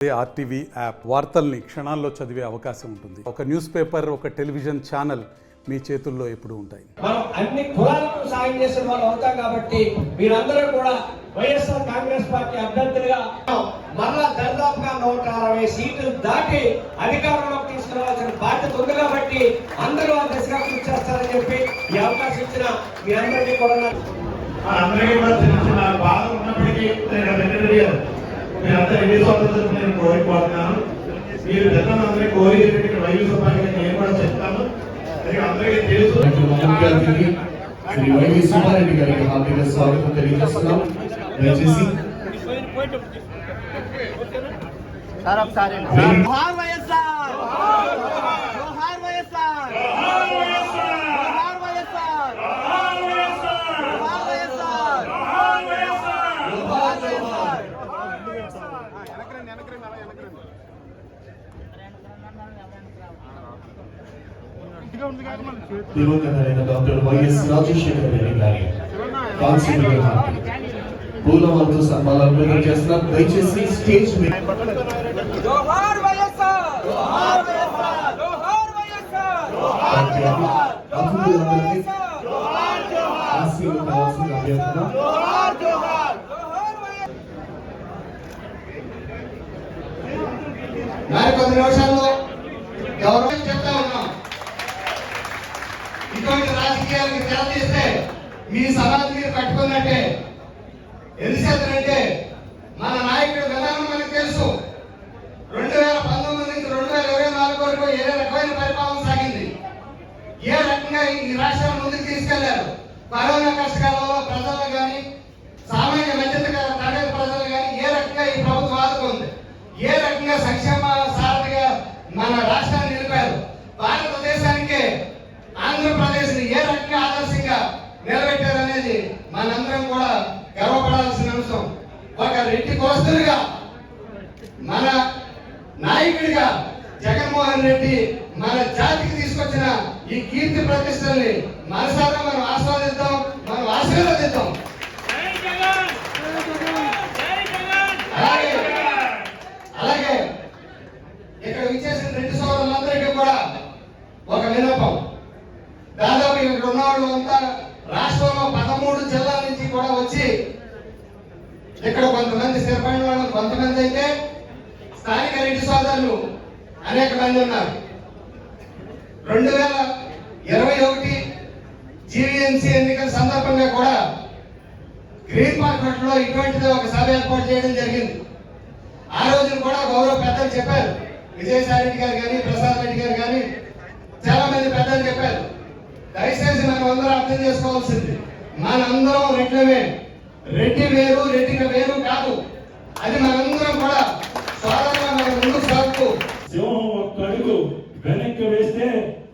RTV app వార్తల్ని క్షణాల్లో చదివే అవకాశం ఉంటుంది. ఒక న్యూస్ పేపర్, ఒక టెలివిజన్ ఛానల్ మీ చేతుల్లో ఎప్పుడూ ఉంటాయి. మనం అన్ని కులాలకు సాయం చేసిన వాళ్ళు అవుతాం కాబట్టి మీరందరూ కూడా వైఎస్ఆర్ కాంగ్రెస్ పార్టీ అభ్యర్థులుగా మరలా దాదాపుగా 160 సీట్లు దాటి అధికారంలోకి తీసుకురావాల్సిన బాధ్యత ఉంది కాబట్టి అందరూ ఆ దిశగా కృషి చేస్తారని చెప్పి ఈ అవకాశం ఇచ్చిన మీ అందరికీ కూడా బాధ ఉన్నప్పటికీ మీరంతా ఎన్ని స్వాతంత్రం నేను కోరిపోతున్నాను. మీరు జనాలందరినీ కోరి ఇక్కడ వైద్య సభకి నేను కూడా చెప్తాను. అందరికీ తెలుసు. శ్రీ వైవి సుబ్బారెడ్డి గారికి హార్దిక స్వాగతం తెలియజేస్తున్నాం. దయచేసి దివంగతైన డాక్టర్ వైఎస్ రాజశేఖర రెడ్డి గారి కాన్స్టిట్యూషన్ పూలమాలతో సన్మానాలు చేస్తున్నారు. దయచేసి స్టేజ్ మీద మరికొద్ది నిమిషాల్లో గౌరవం చెప్తా ఉన్నాం. ఇటువంటి రాజకీయాలకు తెర తీస్తే మీ సమాజం మీరు కట్టుకున్నట్టే. ఎందుచేతంటే మన నాయకుడు విధానం మనకు తెలుసు. 2019 నుంచి 2024 వరకు ఏ రకమైన పరిపాలన సాగింది, ఏ రకంగా ఈ రాష్ట్రాన్ని ముందుకు తీసుకెళ్లారు. కరోనా కష్టకాలంలో ప్రజలు కానీ సామాన్య మధ్యత తరగతి ప్రజలు కానీ ఏ రకంగా ఈ ప్రభుత్వం ఆదుకుంది, ఏ రకంగా సంక్షేమ సారథిగా మన రాష్ట్రాన్ని నిలిపారు. భారతదేశానికే ఆంధ్రప్రదేశ్ ని ఏ రకంగా ఆదర్శంగా నిలబెట్టారనేది మనందరం కూడా గర్వపడాల్సిన అంశం. ఒక రెడ్డి కులస్తులుగా మన నాయకుడిగా జగన్మోహన్ రెడ్డి మన జాతికి తీసుకొచ్చిన ఈ కీర్తి ప్రతిష్టల్ని మనసారా మనం ఆస్వాదిద్దాం, మనం ఆశీర్వదిద్దాం. అలాగే ఇక్కడ విచ్చేసిన రెడ్డి సోదరులందరికీ కూడా ఒక విన్నపం. దాదాపు ఇక్కడ ఉన్నవాళ్ళు అంతా రాష్ట్రంలో 13 జిల్లాల నుంచి కూడా వచ్చి ఇక్కడ కొంతమంది స్థిరపడిన వాళ్ళు, కొంతమంది అయితే స్థానిక రెడ్డి సోదరులు అనేక మంది ఉన్నారు. 2021 జీవీఎంసీ ఎన్నికల సందర్భంగా కూడా గ్రీన్ మార్కెట్ లో ఇటువంటిది ఒక సభ ఏర్పాటు చేయడం జరిగింది. ఆ రోజున కూడా గౌరవ పెద్దలు చెప్పారు, విజయసాయి రెడ్డి గారు కానీ, ప్రసాద్ రెడ్డి గారు కానీ చాలా మంది పెద్దలు చెప్పారు. దయచేసి మనం అందరూ అర్థం చేసుకోవాల్సింది, మనందరం రెడ్లమే. రెడ్డి వేరు, రెడ్డికి వేరు కాదు. అది మనందరం కూడా సోదరుగా మనం ముందుకు సాగుతూ సింహం ఒక్క అడుగు వెనక్కి వేస్తే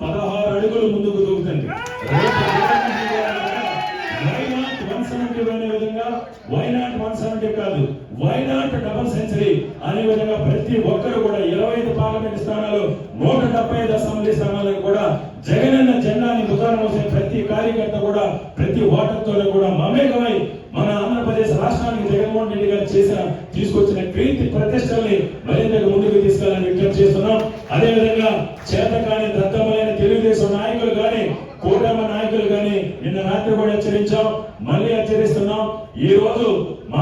16 అడుగులు ముందుకు దూకుతుంది. వైనాట్ 170 కాదు, వైనాట్ డబుల్ సెంచరీ అనే విధంగా ప్రతి ఒక్కరు కూడా 25 పార్లమెంట్ స్థానాలు, 175 అసెంబ్లీ స్థానాలకు కూడా జగనన్న జెండాని ముఖాన మోసే ప్రతి కార్యకర్త కూడా, ప్రతి ఓటర్తో కూడా మమేకమై మన ఆంధ్రప్రదేశ్ రాష్ట్రానికి జగన్మోహన్ రెడ్డి గారు తీసుకొచ్చిన కీర్తి ప్రతిష్టల్ని మరింతగా ముందుకు తీసుకెళ్లాలని విజ్ఞప్తి చేస్తున్నాం. అదేవిధంగా చేతకాని దత్తమైన తెలుగుదేశం నాయకులు కానీ, కూటమి నాయకులు కానీ నిన్న రాత్రి కూడా హెచ్చరించాం, మళ్ళీ హెచ్చరిస్తున్నాం. ఈ రోజు మా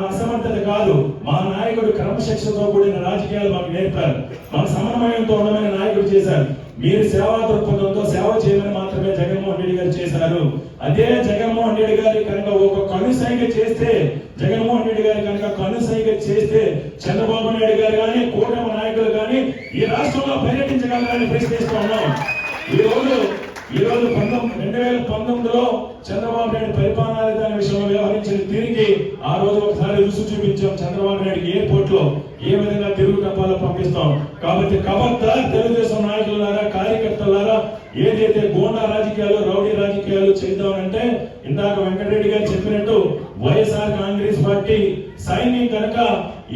అసమర్థత కాదు, మా నాయకుడు క్రమశిక్షణతో కూడిన రాజకీయాలు మాకు నేర్పారు, మన సమన్వయంతో ఉండమని నాయకుడు చేశారు. మీరు సేవా దృక్పథంతో సేవ చేయమని మాత్రమే జగన్మోహన్ రెడ్డి గారు చేశారు. అదే జగన్మోహన్ రెడ్డి గారి కనుక ఒక కనుసైగ చేస్తే, జగన్మోహన్ రెడ్డి గారి కనుక కనుసైగ చేస్తే చంద్రబాబు నాయుడు గారు కానీ, కూటమి నాయకులు కానీ ఈ రాష్ట్రంలో పర్యటించగలరని ప్రశ్నిస్తూ ఉన్నాం. ఈ రోజు 2019లో చంద్రబాబు నాయుడు పరిపాలనా విధాన విషయంలో వ్యవహరించిన తిరిగి ఆ రోజు ఒకసారి రుచి చూపించాం. చంద్రబాబు నాయుడు ఎయిర్పోర్ట్ లో ఏ విధంగా తిరుగు కప్పాలో పంపిస్తాం. కాబట్టి కబద్దార్ తెలుగుదేశం నాయకులారా, కార్యకర్తలారా, ఏదైతే గోండా రాజకీయాలు, రౌడీ రాజకీయాలు చేద్దామంటే ఇందాక వెంకటరెడ్డి గారు చెప్పినట్టు వైఎస్ఆర్ కాంగ్రెస్ పార్టీ సైన్యం కనుక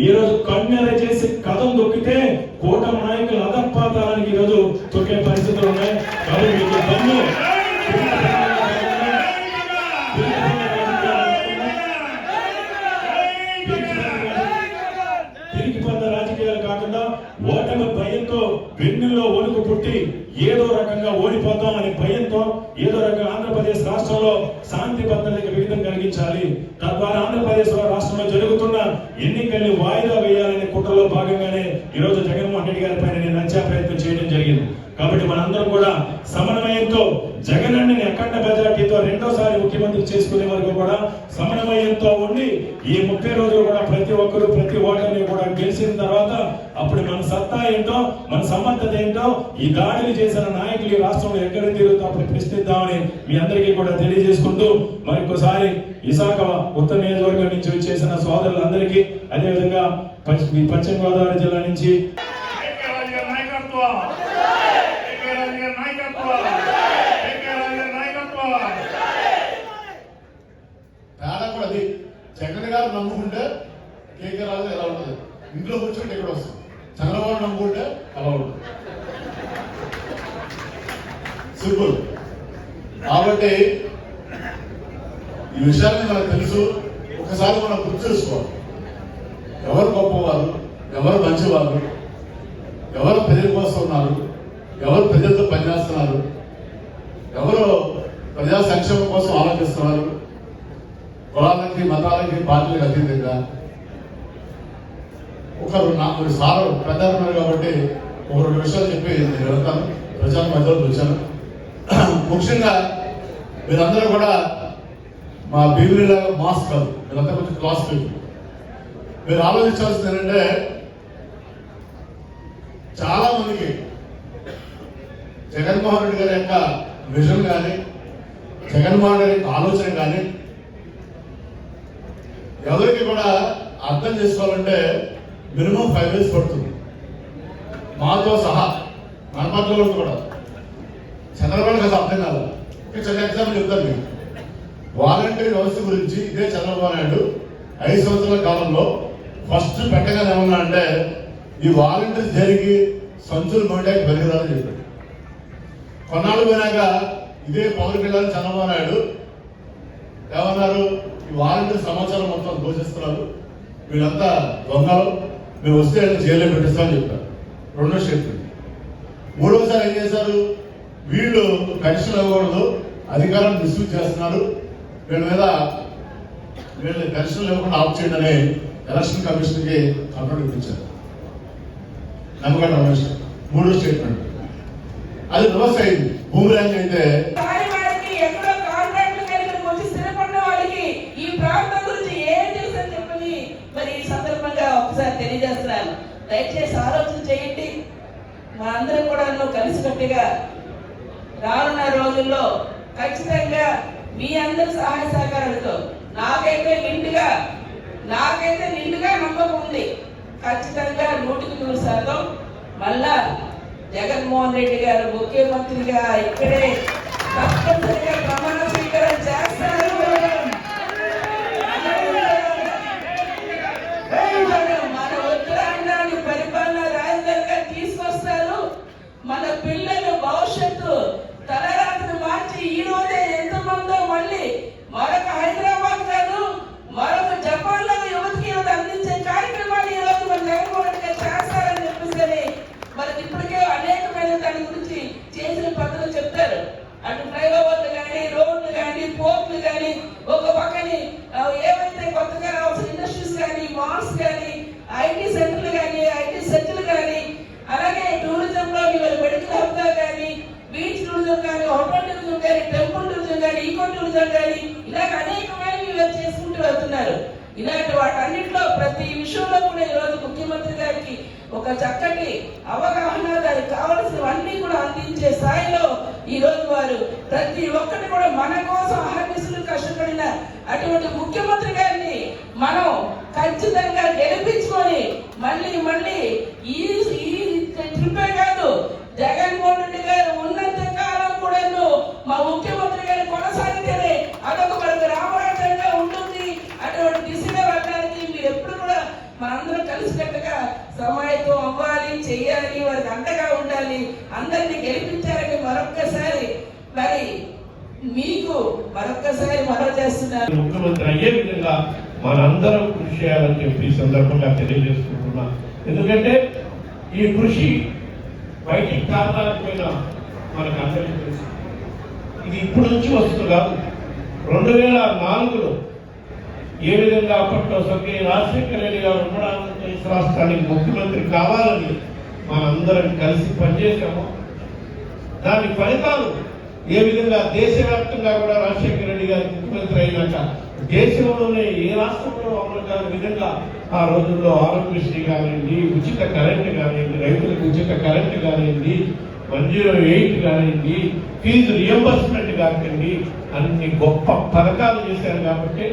ఈ రోజు కన్నెర చేసి కథం దొక్కితే కూటమి నాయకులు అధపాతానికి ఈ రోజు తొక్కే పరిస్థితులు ఉన్నాయి. కాబట్టి మీకు దమ్ము తిరిగి రాజకీయాలు కాకుండా ఓటమి భయంతో వెన్నుల్లో వణుకు పుట్టి ఏదో రకంగా ఓడిపోతాం అనే భయంతో ఏదో రకంగా ఆంధ్రప్రదేశ్ రాష్ట్రంలో శాంతి భద్రతకి విఘాతం కలిగించాలి, తద్వారా ఆంధ్రప్రదేశ్ రాష్ట్రంలో జరుగుతున్న ఎన్నికల్ని వాయిదా వేయాలనే కుట్రలో భాగంగానే ఈరోజు జగన్మోహన్ రెడ్డి గారి పైన నేను హత్యా ప్రయత్నం చేయడం జరిగింది. కాబట్టి మనందరం కూడా సమన్వయంతో జగనన్నని అఖండ మెజార్టీతో రెండోసారి ముఖ్యమంత్రి చేసుకునే వరకు కూడా సమన్వయంతో ఉండి ఈ 30 రోజులు కూడా ప్రతి ఒక్కరు ప్రతి ఓటర్ని కూడా గెలిచిన తర్వాత అప్పుడు మన సత్తా ఏంటో మన సమర్థత ఏంటో ఈ దాడిని చేసిన నాయకులు ఈ రాష్ట్రంలో ఎక్కడ తిరుగుతూ అప్పుడు ప్రశ్నిద్దామని మీ అందరికీ కూడా తెలియజేసుకుంటూ మరొకసారి విశాఖ ఉత్తర నియోజకవర్గం నుంచి వచ్చేసిన సోదరులందరికీ అదేవిధంగా పశ్చిమ గోదావరి జిల్లా నుంచి తేడా కూడా అది. జగన్ గారు నమ్ముకుంటే కేకే రాజు ఎలా ఉంటుంది, ఇంట్లో కూర్చుంటే ఇక్కడ వస్తుంది. చంద్రబాబు నమ్ముకుంటే అలా ఉంటుంది. సింపుల్. కాబట్టి ఈ విషయాన్ని మనకు తెలుసు. ఒకసారి మనం గుర్తు చేసుకోవాలి, ఎవరు గొప్పవారు, ఎవరు మంచివారు, ఎవరు ప్రజల కోసం ఉన్నారు, ఎవరు ప్రజలతో పనిచేస్తున్నారు, ఎవరు ప్రజా సంక్షేమం కోసం ఆలోచిస్తున్నారు, కులాలకి మతాలకి పార్టీలకు అతీతంగా. ఒకరు సార్ పెద్దలు ఉన్నారు కాబట్టి ఒక 2 విషయాలు చెప్పి నేను వెళ్తాను. ప్రజల మధ్యలో వచ్చాను. ముఖ్యంగా మీరందరూ కూడా మా బీబీలాగా మాస్ కాదు, మీరంతా కొంచెం క్లాస్ పీపుల్. మీరు ఆలోచించాల్సింది ఏంటంటే చాలా మందికి జగన్మోహన్ రెడ్డి గారి యొక్క విజన్ కానీ జగన్మోహన్ రెడ్డి యొక్క ఆలోచన కానీ ఎవరికి కూడా అర్థం చేసుకోవాలంటే మినిమం 5 years పడుతుంది, మాతో సహా. మన పట్ల కూడా చంద్రబాబు కదా అర్థం కాదు. చిన్న ఎగ్జాంపుల్ చెప్తాను మీకు. వాలంటీర్ వ్యవస్థ గురించి ఇదే చంద్రబాబు నాయుడు 5 సంవత్సరాల కాలంలో ఫస్ట్ పెట్టగానే ఏమన్నా అంటే ఈ వాలంటీర్స్ జరిగి సంచులు మోటాకి బలిరాలని చెప్పాడు. కొన్నాళ్ళు పోయినాక ఇదే పవన్ కళ్యాణ్ చంద్రబాబు నాయుడు ఏమన్నారు, ఈ వాలంటీర్ సమాచారం మొత్తం దోషిస్తున్నారు, వీళ్ళంతా దొంగలు, మేము వస్తే జైల్లో పెట్టిస్తామని చెప్పారు. 2వ స్టేట్మెంట్. 3వసారి ఏం చేశారు, వీళ్ళు పెన్షన్ ఇవ్వకూడదు, అధికారాన్ని మిస్యూజ్ చేస్తున్నారు, వీళ్ళ మీద వీళ్ళు పెన్షన్లు ఇవ్వకుండా ఆఫ్ చేయండి అని ఎలక్షన్ కమిషన్కి కంప్లైంట్ ఇప్పించారు. నమ్మకం రమేష్ 3వ స్టేట్మెంట్. అది రివర్స్ అయింది. భూమిరాంగ్ అయితే ఒకసారి తెలియజేస్తున్నాను. దయచేసి ఆలోచన చేయండి. మా అందరం కూడా కలిసికట్టుగా రానున్న రోజుల్లో ఖచ్చితంగా మీ అందరి సహాయ సహకారాలతో నాకైతే నిండుగా నమ్మకం ఉంది. ఖచ్చితంగా 100% మళ్ళా జగన్మోహన్ రెడ్డి గారు ముఖ్యమంత్రిగా ఇక్కడే తప్పనిసరిగా ప్రమాణ స్వీకారం చేస్తారు. మన ఉత్తరాంధ్రాన్ని పరిపాలన రాజధానిగా తీసుకొస్తారు. మన పిల్లల భవిష్యత్తు తలరాత్రి మార్చి ఈ రోజే ఎంతమందో మళ్ళీ మరొక హైదరాబాద్ కాదు మరొక జపాన్ లో యువతకి అందించే కార్యక్రమాలు ఈ రోజు మన జగన్మోహన్ రెడ్డి గారు చేస్తారని చెప్పేసి మనకి ఇప్పటికే అనేకమైన దాని గురించి చేసిన పద్ధతులు చెప్తారు. అటు ఫ్లైఓవర్లు కానీ, రోడ్లు కానీ, పోర్ట్లు కానీ, ఒక పక్కని ఏవైతే కొత్తగా రావాల్సిన ఇండస్ట్రీస్ కానీ, మాల్స్ కానీ, ఐటీ సెంటర్లు కానీ, ఐటీ సెంటర్లు కానీ, అలాగే టూరిజం లో మెడికల్ హబ్ కానీ, బీచ్ టూరిజం కానీ, హోటల్ టూరిజం కానీ, టెంపుల్ టూరిజం కానీ, ఈకో టూరిజం కానీ, ఇలాగ అనేకమైన వీళ్ళు చేసుకుంటూ వెళ్తున్నారు. ఇలాంటి వాటన్నింటిలో ప్రతి విషయంలో కూడా ఈరోజు ముఖ్యమంత్రి గారికి ఒక చక్కటి అవగాహన, దానికి కావలసినవన్నీ కూడా అందించే స్థాయిలో ఈ రోజు వారు ప్రతి ఒక్కటి కూడా మన కోసం అహర్నిశలు కష్టపడిన అటువంటి ముఖ్యమంత్రి గారిని మనం ఖచ్చితంగా గెలిపించుకొని మళ్ళీ ఈ ట్రిప్పే కాదు, జగన్మోహన్ రెడ్డి గారు ఉన్నంత కాలం కూడా మా ముఖ్యమంత్రి గారు కొనసాగితేనే అదొక మనకు రామరాజ్యంగా ఉంటుంది. అటువంటి దిశగా వెళ్ళడానికి మీరు ఎప్పుడు కూడా మనందరం కలిసికట్టుగా సమాయత్వం అవ్వాలి, చెయ్యాలి, వారికి అండగా ఉండాలి, అందరినీ గెలిపించాలని మరొక్కసారి మీకు మనవి చేస్తున్నారు. ముఖ్యమంత్రి అయ్యే విధంగా మనందరం కృషి చేయాలని చెప్పి ఈ సందర్భంగా తెలియజేసుకుంటున్నా. ఎందుకంటే ఈ కృషి బయటికి కారణాలపైన మనకు అందరికీ తెలుసు. ఇది ఇప్పుడు నుంచి వస్తుంది కాదు. 2004లో ఏ విధంగా అప్పట్లో స్వర్గీయ రాజశేఖర రెడ్డి గారు ఉమ్మడి ఆంధ్రప్రదేశ్ రాష్ట్రానికి ముఖ్యమంత్రి కావాలని మనందరం కలిసి పనిచేశాము. దాని ఫలితాలు ఏ విధంగా దేశవ్యాప్తంగా కూడా రాజశేఖర రెడ్డి గారు ముఖ్యమంత్రి అయినాక దేశంలోనే ఏ రాష్ట్రంలో అమలు కాని విధంగా ఆ రోజుల్లో ఆరోగ్యశ్రీ కానివ్వండి, ఉచిత కరెంటు కానివ్వండి, రైతులకు ఉచిత కరెంటు కానివ్వండి, 108 కానివ్వండి, ఫీజు రియంబర్స్మెంట్ కానివ్వండి, అన్ని గొప్ప పథకాలు చేశారు. కాబట్టి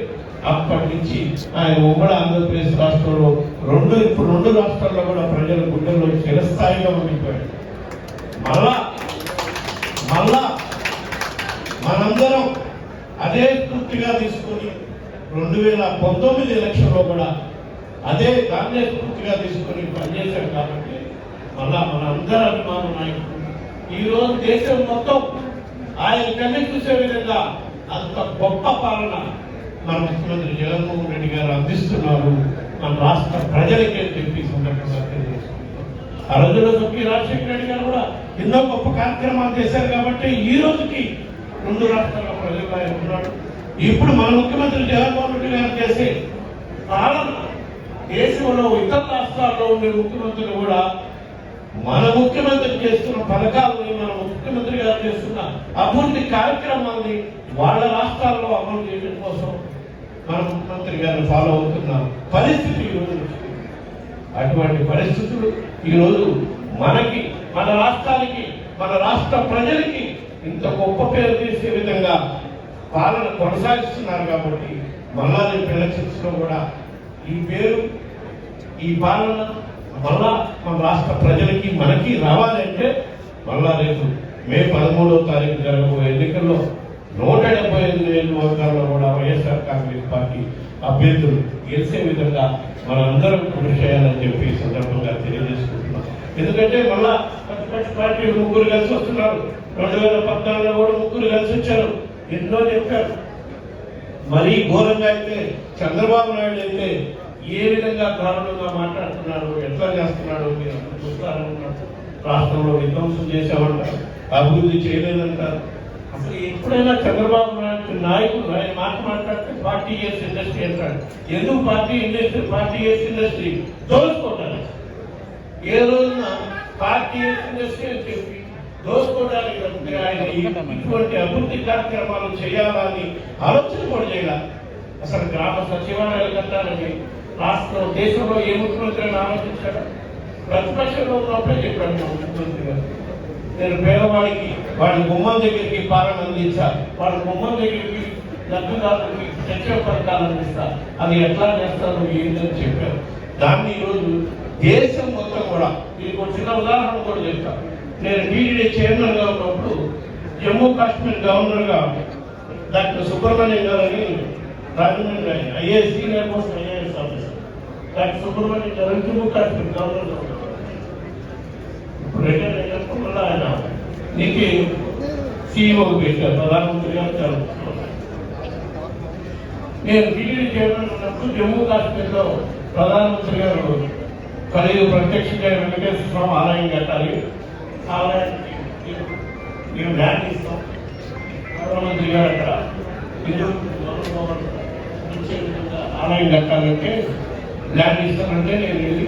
అప్పటి నుంచి ఆయన ఉమ్మడి ఆంధ్రప్రదేశ్ రాష్ట్రంలో ఇప్పుడు రెండు రాష్ట్రాల్లో కూడా ప్రజల గుండెల్లో చిరస్థాయిగా ఉండిపోయాడు. మళ్ళా మనందరం అదే స్ఫూర్తిగా తీసుకొని 2019 ఎలక్షన్లో కూడా దాన్నే స్ఫూర్తిగా తీసుకొని పనిచేశాం. కాబట్టి మళ్ళా మనందరి అభిమాన నాయకుడు ఈరోజు దేశం మొత్తం ఆయన కన్నీ చూసే విధంగా అంత గొప్ప పాలన మన ముఖ్యమంత్రి జగన్మోహన్ రెడ్డి గారు అందిస్తున్నారు మన రాష్ట్ర ప్రజలకి అని చెప్పి సందర్భంగా తెలియజేస్తున్నారు. ఆ రోజుల్లో స్వర్గీయ రాజశేఖర రెడ్డి గారు కూడా ఎన్నో గొప్ప కార్యక్రమాలు చేశారు. కాబట్టి ఈ రోజుకి 2 రాష్ట్రాల ప్రజలుగా ఉన్నాడు. ఇప్పుడు మన ముఖ్యమంత్రి జగన్మోహన్ రెడ్డి గారు చేసే పాలన దేశంలో ఇతర రాష్ట్రాల్లో ఉండే ముఖ్యమంత్రులు కూడా మన ముఖ్యమంత్రి చేస్తున్న పథకాలని, మన ముఖ్యమంత్రి గారు చేస్తున్న అభివృద్ధి కార్యక్రమాలని వాళ్ళ రాష్ట్రాల్లో అమలు చేయడం కోసం మన ముఖ్యమంత్రి గారిని ఫాలో అవుతున్న పరిస్థితి ఈరోజు. అటువంటి పరిస్థితులు ఈరోజు మనకి, మన రాష్ట్రానికి, మన రాష్ట్ర ప్రజలకి ఇంత గొప్ప పేరు తీసే విధంగా పాలన కొనసాగిస్తున్నారు. కాబట్టి మళ్ళా రేపు ఎలక్షన్స్ లో కూడా ఈ పేరు, ఈ పాలన మళ్ళా మన రాష్ట్ర ప్రజలకి, మనకి రావాలంటే మళ్ళా రేపు మే 13వ తారీఖు జరగబోయే ఎన్నికల్లో 175 నియోజకవర్గాల్లో కూడా వైఎస్ఆర్ కాంగ్రెస్ పార్టీ అభ్యర్థులు గెలిచే విధంగా మనందరం కృషి చేయాలని చెప్పి ఈ సందర్భంగా తెలియజేసుకుంటున్నాం. ఎందుకంటే మళ్ళా ప్రతిపక్ష పార్టీలు 3 కలిసి వస్తున్నారు. 2014లో కూడా 3 కలిసి వచ్చారు. ఎన్నో చెప్పారు. మరీ ఘోరంగా అయితే చంద్రబాబు నాయుడు అయితే ఏ విధంగా దారుణంగా మాట్లాడుతున్నాడు, ఎట్లా చేస్తున్నాడు మీరు చూస్తారనుకున్నారు. రాష్ట్రంలో విధ్వంసం చేశామంటారు, అభివృద్ధి చేయలేదంటారు. అసలు ఎప్పుడైనా చంద్రబాబు నాయుడు నాయకుడు ఆయన మాట్లాడితే 40 years ఇండస్ట్రీ అంటాడు. ఎందుకు 40 years ఇండస్ట్రీ దోచుకోవటానికి? ఏ రోజున 40 years ఇండస్ట్రీ అని చెప్పి దోచుకోవడానికి ఆయన ఇటువంటి అభివృద్ధి కార్యక్రమాలు చేయాలని ఆలోచన కూడా చేయాలి. అసలు గ్రామ సచివాలయాలు కట్టాలని రాష్ట్రం, దేశంలో ఏ ముఖ్యమంత్రి అని ఆలోచించాడు? ప్రతిపక్షంలో ఉన్నప్పుడే చెప్పాడు మా ముఖ్యమంత్రి గారు, నేను పేదవాడికి వాడి గుమ్మం దగ్గరికి పాలన అందించాలి, వాడి గుమ్మం దగ్గరికి లబ్ధిదారులకి చర్చ పథకాలు అందిస్తారు. అది ఎట్లా చేస్తారో ఏంటని చెప్పారు. దాన్ని ఈరోజు దేశం మొత్తం కూడా, దీనికి ఒక చిన్న ఉదాహరణ కూడా చెప్తాను. నేను టీటీడీ చైర్మన్ గా ఉన్నప్పుడు జమ్మూ కాశ్మీర్ గవర్నర్ గా డాక్టర్ సుబ్రహ్మణ్యం గారు అని Rajahmundry IAS senior most IAS officer doctor Subrahmanyam గారు జమ్మూ కాశ్మీర్ గవర్నర్ గా ఉన్నారు. ఇప్పుడు రిటైర్ అయినప్పుడు ఆయన నీకు సీఈఓ పెట్టారు, ప్రధానమంత్రి గారు జరుగుతున్నారు. నేను టీటీడీ చైర్మన్ ఉన్నప్పుడు జమ్మూ కాశ్మీర్ లో ప్రధానమంత్రి గారు ఖరీదు ప్రత్యక్షంగా వెంకటేశ్వర స్వామి ఆలయం కట్టాలి, ఆలయానికి మేము ల్యాండ్ ఇస్తాం, ప్రధానమంత్రి గారు అక్కడ ఆలయం కట్టాలంటే ల్యాండ్ ఇస్తానంటే నేను వెళ్ళి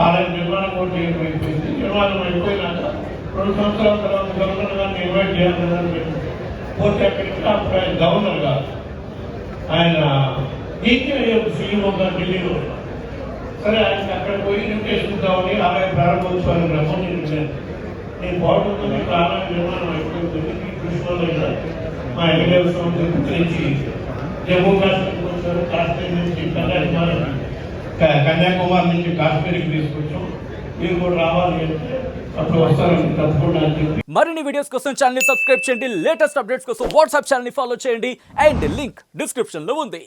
ఆలయం నిర్మాణం కూడా అయిపోయింది. నిర్మాణం అయిపోయినాక 2 సంవత్సరాల తర్వాత గవర్నర్ గారిని ఇన్వైట్ చేయాలని పోతే అక్కడికి అప్పుడు ఆయన గవర్నర్ గారు ఆయన నీకే సీఈఓగా ఢిల్లీలో. సరే ఆయనకి అక్కడ పోయి ఇన్విటేషన్ ఇద్దామని ఆలయ ప్రారంభోత్సవాన్ని రమ్మని నేను పోవడంతో ఆలయ నిర్మాణం అయిపోయింది. కృష్ణలో మా వెంకటేశ్వర స్వామి నుంచి జమ్మూ కాశ్మీర్కి వచ్చారు, కాశ్మీర్ నుంచి కన్యాకుమారి నుంచి కాశ్మీర్కి తీసుకొచ్చాం, మీరు కూడా రావాలి అంటే అప్పుడు వస్తారని తప్పకుండా అని చెప్పి. మరిన్ని వీడియోస్ కోసం ఛానల్ ని సబ్స్క్రైబ్ చేయండి, లేటెస్ట్ అప్డేట్స్ కోసం వాట్సాప్ ఛానల్ ని ఫాలో చేయండి అండ్ లింక్ డిస్క్రిప్షన్ లో ఉంది.